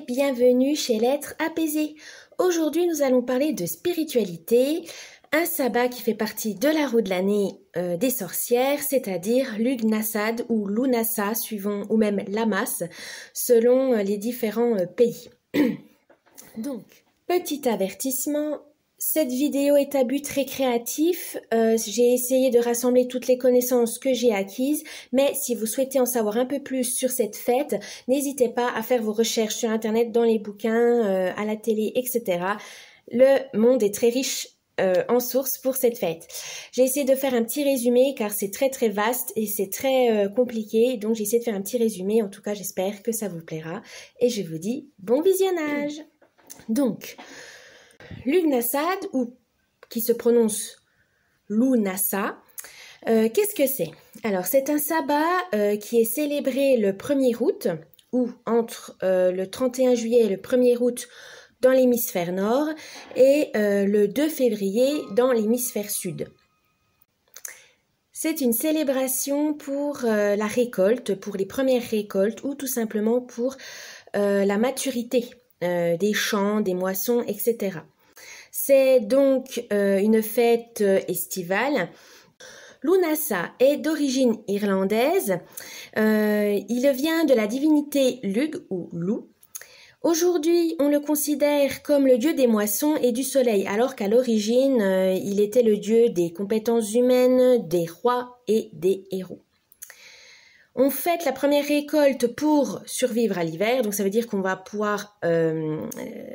bienvenue chez l'être apaisé. Aujourd'hui, nous allons parler de spiritualité, un sabbat qui fait partie de la roue de l'année des sorcières, c'est-à-dire Lughnasadh ou Lunasa, suivant, ou même Lammas, selon les différents pays. Donc, petit avertissement. Cette vidéo est à but récréatif. J'ai essayé de rassembler toutes les connaissances que j'ai acquises, mais si vous souhaitez en savoir un peu plus sur cette fête, n'hésitez pas à faire vos recherches sur Internet, dans les bouquins, à la télé, etc. Le monde est très riche en sources pour cette fête. J'ai essayé de faire un petit résumé car c'est très vaste et c'est très compliqué, donc j'ai essayé de faire un petit résumé. En tout cas, j'espère que ça vous plaira et je vous dis bon visionnage. Donc, Lughnasadh, ou qui se prononce Lunasa, qu'est-ce que c'est? Alors, c'est un sabbat qui est célébré le 1er août, ou entre le 31 juillet et le 1er août dans l'hémisphère nord, et le 2 février dans l'hémisphère sud. C'est une célébration pour la récolte, pour les premières récoltes, ou tout simplement pour la maturité des champs, des moissons, etc. C'est donc une fête estivale. Lunasa est d'origine irlandaise. Il vient de la divinité Lugh ou Loup. Aujourd'hui, on le considère comme le dieu des moissons et du soleil, alors qu'à l'origine, il était le dieu des compétences humaines, des rois et des héros. On fête la première récolte pour survivre à l'hiver, donc ça veut dire qu'on va pouvoir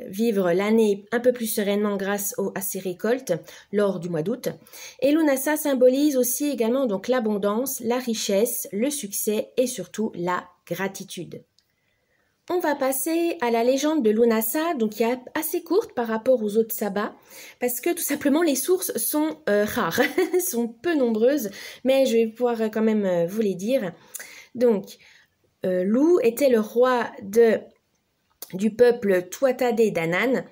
vivre l'année un peu plus sereinement grâce à ces récoltes lors du mois d'août. Et Lunasa symbolise aussi également donc l'abondance, la richesse, le succès et surtout la gratitude. On va passer à la légende de Lunasa, donc qui est assez courte par rapport aux autres sabbats, parce que tout simplement les sources sont rares, sont peu nombreuses, mais je vais pouvoir quand même vous les dire. Donc, Loup était le roi du peuple Tuatha Dé Danann,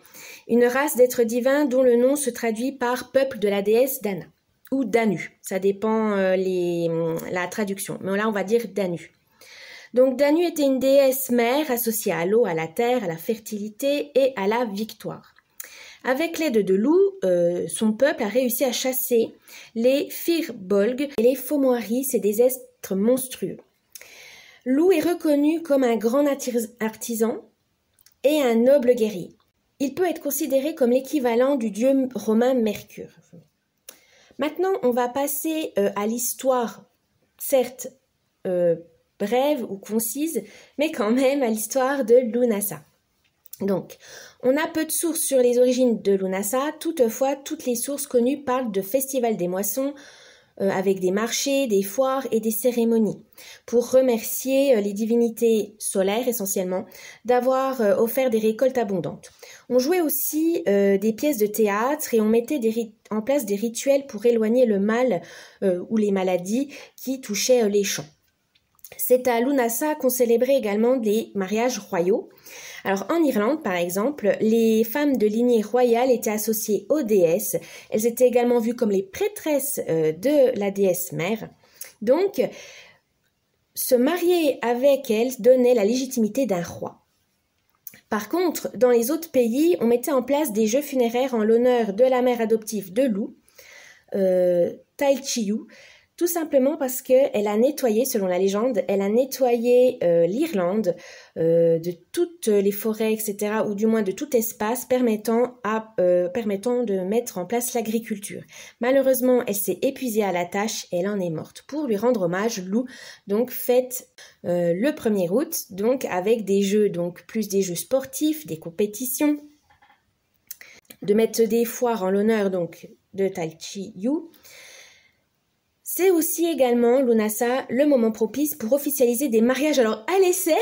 une race d'êtres divins dont le nom se traduit par peuple de la déesse Dana, ou Danu, ça dépend la traduction, mais là on va dire Danu. Donc Danu était une déesse mère associée à l'eau, à la terre, à la fertilité et à la victoire. Avec l'aide de Loup, son peuple a réussi à chasser les Firbolg et les Fomori, c'est des êtres monstrueux. Loup est reconnu comme un grand artisan et un noble guerrier. Il peut être considéré comme l'équivalent du dieu romain Mercure. Maintenant, on va passer à l'histoire, certes brève ou concise, mais quand même à l'histoire de Lunasa. Donc, on a peu de sources sur les origines de Lunasa, toutefois, toutes les sources connues parlent de festival des moissons, avec des marchés, des foires et des cérémonies, pour remercier les divinités solaires essentiellement d'avoir offert des récoltes abondantes. On jouait aussi des pièces de théâtre et on mettait en place des rituels pour éloigner le mal ou les maladies qui touchaient les champs. C'est à Lunasa qu'on célébrait également des mariages royaux. Alors en Irlande, par exemple, les femmes de lignée royale étaient associées aux déesses. Elles étaient également vues comme les prêtresses de la déesse mère. Donc, se marier avec elles donnait la légitimité d'un roi. Par contre, dans les autres pays, on mettait en place des jeux funéraires en l'honneur de la mère adoptive de Loup, Tailchiyu, tout simplement parce qu'elle a nettoyé, selon la légende, elle a nettoyé l'Irlande de toutes les forêts, etc., ou du moins de tout espace permettant de mettre en place l'agriculture. Malheureusement, elle s'est épuisée à la tâche et elle en est morte. Pour lui rendre hommage, Loup donc fête le 1er août, donc avec des jeux, donc plus des jeux sportifs, des compétitions, de mettre des foires en l'honneur donc de Tailchiyu. C'est aussi également, Lunasa, le moment propice pour officialiser des mariages. Alors, à l'essai,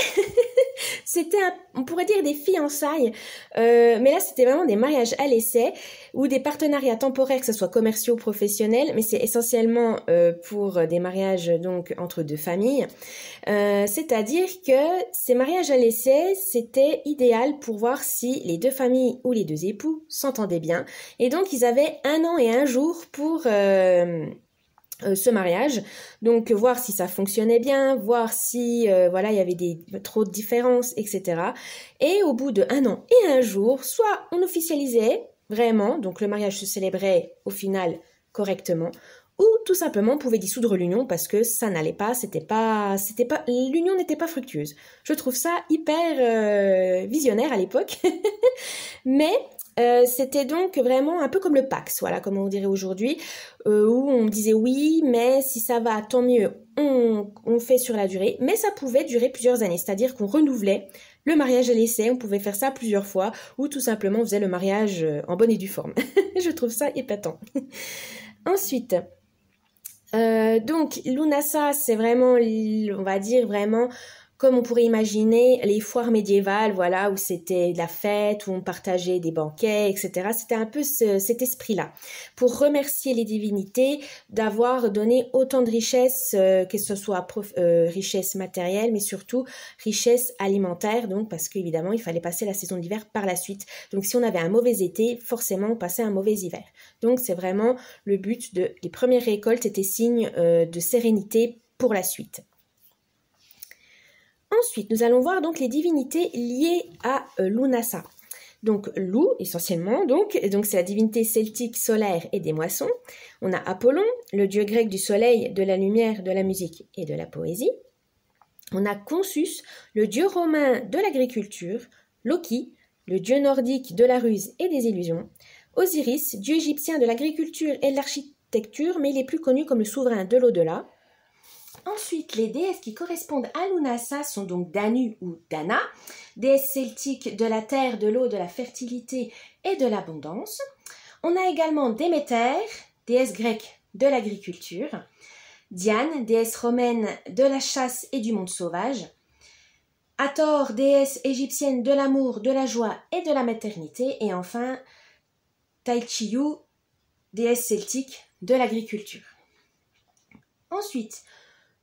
c'était, on pourrait dire des fiançailles, mais là, c'était vraiment des mariages à l'essai ou des partenariats temporaires, que ce soit commerciaux ou professionnels, mais c'est essentiellement pour des mariages donc entre deux familles. C'est-à-dire que ces mariages à l'essai, c'était idéal pour voir si les deux familles ou les deux époux s'entendaient bien. Et donc, ils avaient 1 an et 1 jour ce mariage, donc voir si ça fonctionnait bien, voir si voilà il y avait trop de différences, etc. Et au bout d'1 an et 1 jour, soit on officialisait vraiment, donc le mariage se célébrait au final correctement, ou tout simplement on pouvait dissoudre l'union parce que ça n'allait pas, l'union n'était pas fructueuse. Je trouve ça hyper visionnaire à l'époque, mais c'était donc vraiment un peu comme le Pax, voilà, comme on dirait aujourd'hui, où on disait oui, mais si ça va, tant mieux, on fait sur la durée. Mais ça pouvait durer plusieurs années, c'est-à-dire qu'on renouvelait le mariage à l'essai, on pouvait faire ça plusieurs fois, ou tout simplement on faisait le mariage en bonne et due forme. Je trouve ça épatant. Ensuite, donc Lunasa, c'est vraiment, on va dire vraiment comme on pourrait imaginer les foires médiévales, voilà, où c'était de la fête, où on partageait des banquets, etc. C'était un peu cet esprit-là, pour remercier les divinités d'avoir donné autant de richesses, que ce soit richesse matérielle, mais surtout richesse alimentaire, donc parce qu'évidemment, il fallait passer la saison d'hiver par la suite. Donc si on avait un mauvais été, forcément, on passait un mauvais hiver. Donc c'est vraiment le but les premières récoltes étaient signe de sérénité pour la suite. Ensuite, nous allons voir donc les divinités liées à Lunasa. Donc Lou, essentiellement, donc c'est la divinité celtique solaire et des moissons. On a Apollon, le dieu grec du soleil, de la lumière, de la musique et de la poésie. On a Consus, le dieu romain de l'agriculture. Loki, le dieu nordique de la ruse et des illusions. Osiris, dieu égyptien de l'agriculture et de l'architecture, mais il est plus connu comme le souverain de l'au-delà. Ensuite, les déesses qui correspondent à Lunasa sont donc Danu ou Dana, déesse celtique de la terre, de l'eau, de la fertilité et de l'abondance. On a également Déméter, déesse grecque de l'agriculture, Diane, déesse romaine de la chasse et du monde sauvage, Hathor, déesse égyptienne de l'amour, de la joie et de la maternité, et enfin Tailchiyu, déesse celtique de l'agriculture. Ensuite,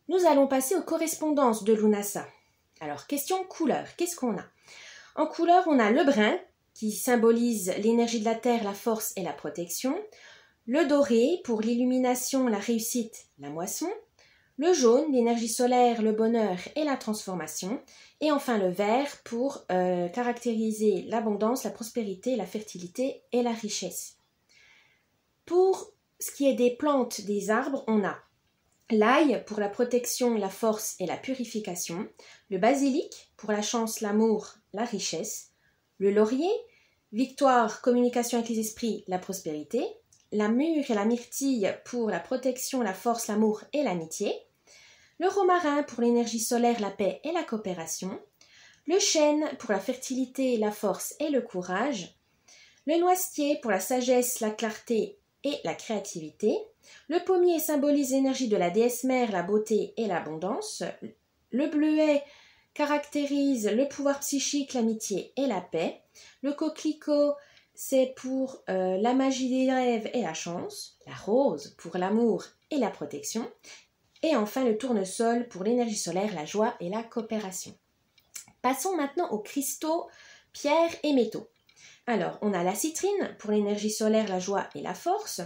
nous allons passer aux correspondances de Lunasa. Alors, question couleur, qu'est-ce qu'on a? En couleur, on a le brun, qui symbolise l'énergie de la terre, la force et la protection. Le doré, pour l'illumination, la réussite, la moisson. Le jaune, l'énergie solaire, le bonheur et la transformation. Et enfin le vert, pour caractériser l'abondance, la prospérité, la fertilité et la richesse. Pour ce qui est des plantes, des arbres, on a l'ail pour la protection, la force et la purification, le basilic pour la chance, l'amour, la richesse, le laurier, victoire, communication avec les esprits, la prospérité, la mûre et la myrtille pour la protection, la force, l'amour et l'amitié, le romarin pour l'énergie solaire, la paix et la coopération, le chêne pour la fertilité, la force et le courage, le noisetier pour la sagesse, la clarté et la créativité, le pommier symbolise l'énergie de la déesse mère, la beauté et l'abondance. Le bleuet caractérise le pouvoir psychique, l'amitié et la paix. Le coquelicot, c'est pour la magie des rêves et la chance. La rose pour l'amour et la protection. Et enfin le tournesol pour l'énergie solaire, la joie et la coopération. Passons maintenant aux cristaux, pierres et métaux. Alors, on a la citrine pour l'énergie solaire, la joie et la force.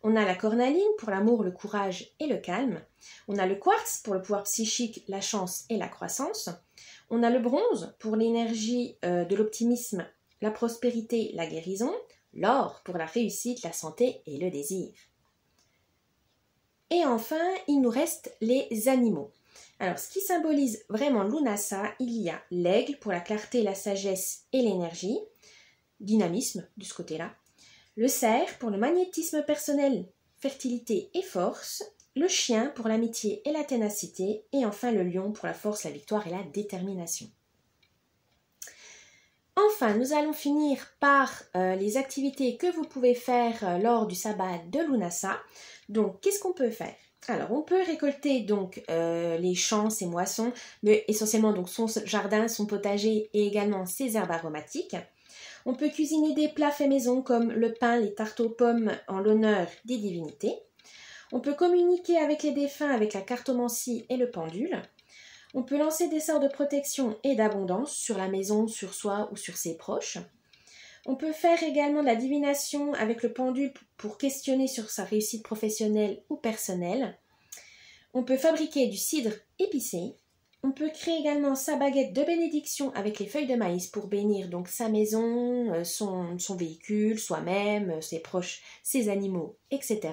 On a la cornaline pour l'amour, le courage et le calme. On a le quartz pour le pouvoir psychique, la chance et la croissance. On a le bronze pour l'énergie de l'optimisme, la prospérité, la guérison. L'or pour la réussite, la santé et le désir. Et enfin, il nous reste les animaux. Alors, ce qui symbolise vraiment Lunasa, il y a l'aigle pour la clarté, la sagesse et l'énergie. Dynamisme de ce côté-là, le cerf pour le magnétisme personnel, fertilité et force, le chien pour l'amitié et la ténacité, et enfin le lion pour la force, la victoire et la détermination. Enfin, nous allons finir par les activités que vous pouvez faire lors du sabbat de Lunasa. Donc, qu'est-ce qu'on peut faire? Alors, on peut récolter donc les champs, ses moissons, mais essentiellement donc son jardin, son potager et également ses herbes aromatiques. On peut cuisiner des plats faits maison comme le pain, les tartes aux pommes en l'honneur des divinités. On peut communiquer avec les défunts avec la cartomancie et le pendule. On peut lancer des sorts de protection et d'abondance sur la maison, sur soi ou sur ses proches. On peut faire également de la divination avec le pendule pour questionner sur sa réussite professionnelle ou personnelle. On peut fabriquer du cidre épicé. On peut créer également sa baguette de bénédiction avec les feuilles de maïs pour bénir donc sa maison, son véhicule, soi-même, ses proches, ses animaux, etc.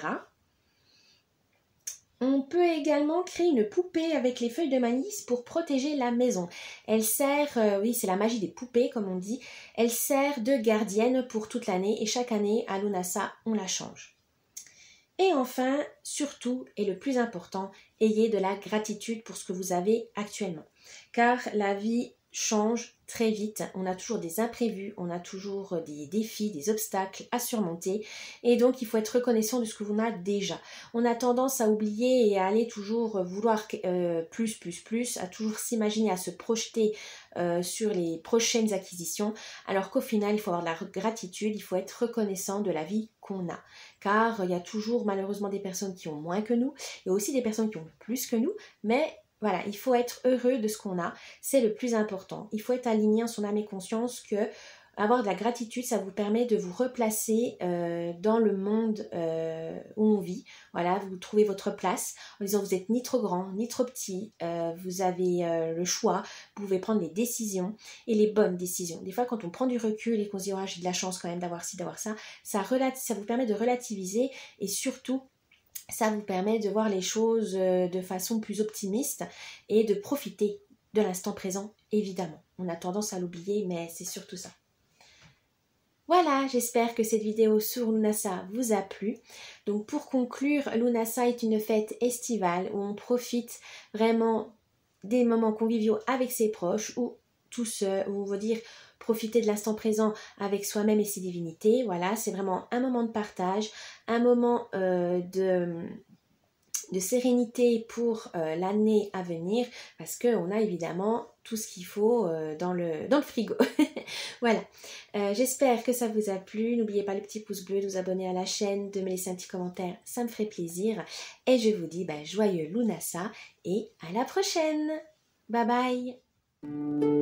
On peut également créer une poupée avec les feuilles de maïs pour protéger la maison. Elle sert, oui c'est la magie des poupées comme on dit, elle sert de gardienne pour toute l'année et chaque année à Lunasa on la change. Et enfin, surtout, et le plus important, ayez de la gratitude pour ce que vous avez actuellement. Car la vie change très vite, on a toujours des imprévus, on a toujours des défis, des obstacles à surmonter. Et donc, il faut être reconnaissant de ce que l'on a déjà. On a tendance à oublier et à aller toujours vouloir plus, à toujours s'imaginer, à se projeter sur les prochaines acquisitions. Alors qu'au final, il faut avoir de la gratitude, il faut être reconnaissant de la vie qu'on a. Car il y a toujours malheureusement des personnes qui ont moins que nous, et aussi des personnes qui ont plus que nous, mais voilà, il faut être heureux de ce qu'on a, c'est le plus important. Il faut être aligné en son âme et conscience que avoir de la gratitude, ça vous permet de vous replacer dans le monde où on vit. Voilà, vous trouvez votre place en disant vous n'êtes ni trop grand, ni trop petit, vous avez le choix, vous pouvez prendre les décisions et les bonnes décisions. Des fois, quand on prend du recul et qu'on se dit « oh, j'ai de la chance quand même d'avoir ci, d'avoir ça », ça vous permet de relativiser et surtout, ça vous permet de voir les choses de façon plus optimiste et de profiter de l'instant présent, évidemment. On a tendance à l'oublier, mais c'est surtout ça. Voilà, j'espère que cette vidéo sur Lunasa vous a plu. Donc pour conclure, Lunasa est une fête estivale où on profite vraiment des moments conviviaux avec ses proches ou tout seul, où on veut dire profiter de l'instant présent avec soi-même et ses divinités. Voilà, c'est vraiment un moment de partage, un moment de sérénité pour l'année à venir parce qu'on a évidemment tout ce qu'il faut dans le frigo. Voilà, j'espère que ça vous a plu. N'oubliez pas le petit pouce bleu, de vous abonner à la chaîne, de me laisser un petit commentaire, ça me ferait plaisir. Et je vous dis joyeux Lunasa et à la prochaine. Bye bye.